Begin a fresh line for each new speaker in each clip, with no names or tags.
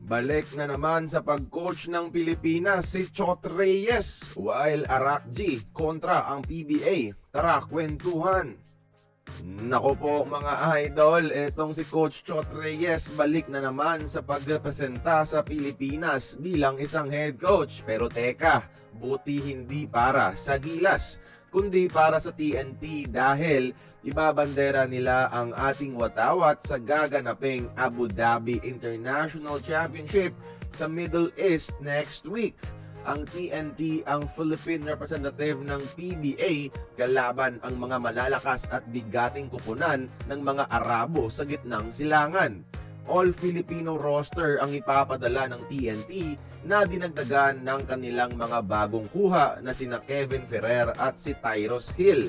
Balik na naman sa pag-coach ng Pilipinas si Chot Reyes while Arakji kontra ang PBA. Tara, kwentuhan! Nako po mga idol, etong si Coach Chot Reyes balik na naman sa pagrepresenta sa Pilipinas bilang isang head coach. Pero teka, buti hindi para sa Gilas, kundi para sa TNT dahil ibabandera nila ang ating watawat sa gaganaping Abu Dhabi International Championship sa Middle East next week. Ang TNT ang Philippine representative ng PBA kalaban ang mga malalakas at bigating kupunan ng mga Arabo sa gitnang silangan. All-Filipino roster ang ipapadala ng TNT na dinagdagan ng kanilang mga bagong kuha na sina Kevin Ferrer at si Tyros Hill.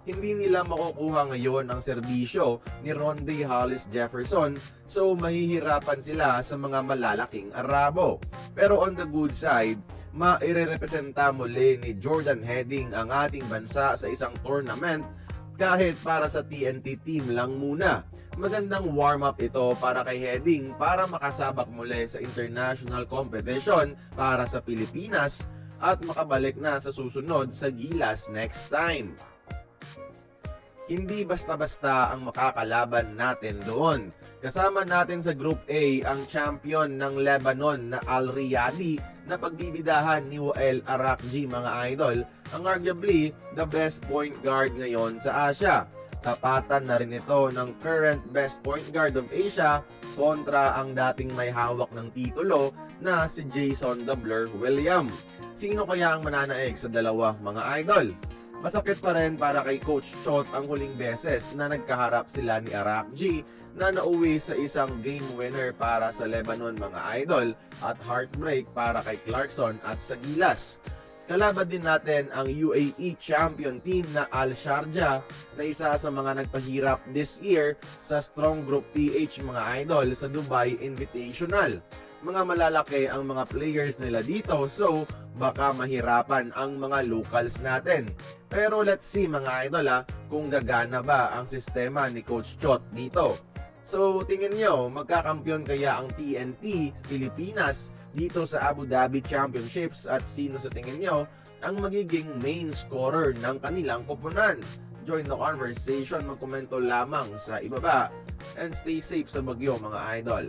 Hindi nila makukuha ngayon ang serbisyo ni Ronde Hollis Jefferson, so mahihirapan sila sa mga malalaking Arabo. Pero on the good side, mairerepresenta muli ni Jordan Heading ang ating bansa sa isang tournament kahit para sa TNT team lang muna. Magandang warm-up ito para kay Heading para makasabak muli sa international competition para sa Pilipinas at makabalik na sa susunod sa Gilas next time. Hindi basta-basta ang makakalaban natin doon. Kasama natin sa Group A ang champion ng Lebanon na Al Riyadi na pagbibidahan ni Wael Arakji mga idol, ang arguably the best point guard ngayon sa Asia. Tapatan na rin ito ng current best point guard of Asia kontra ang dating may hawak ng titulo na si Jason Dabler William. Sino kaya ang mananaig sa dalawa mga idol? Masakit pa rin para kay Coach Chot ang huling beses na nagkaharap sila ni Arakji na nauwi sa isang game winner para sa Lebanon mga idol at heartbreak para kay Clarkson at sa Gilas. Kalaban din natin ang UAE champion team na Al Sharjah na isa sa mga nagpahirap this year sa Strong Group PH mga idol sa Dubai Invitational. Mga malalaki ang mga players nila dito, so baka mahirapan ang mga locals natin. Pero let's see mga idol kung gagana ba ang sistema ni Coach Chot dito. So tingin nyo, magkakampiyon kaya ang TNT Pilipinas dito sa Abu Dhabi Championships at sino sa tingin nyo ang magiging main scorer ng kanilang koponan? Join the conversation, magkomento lamang sa ibaba and stay safe sa bagyo mga idol.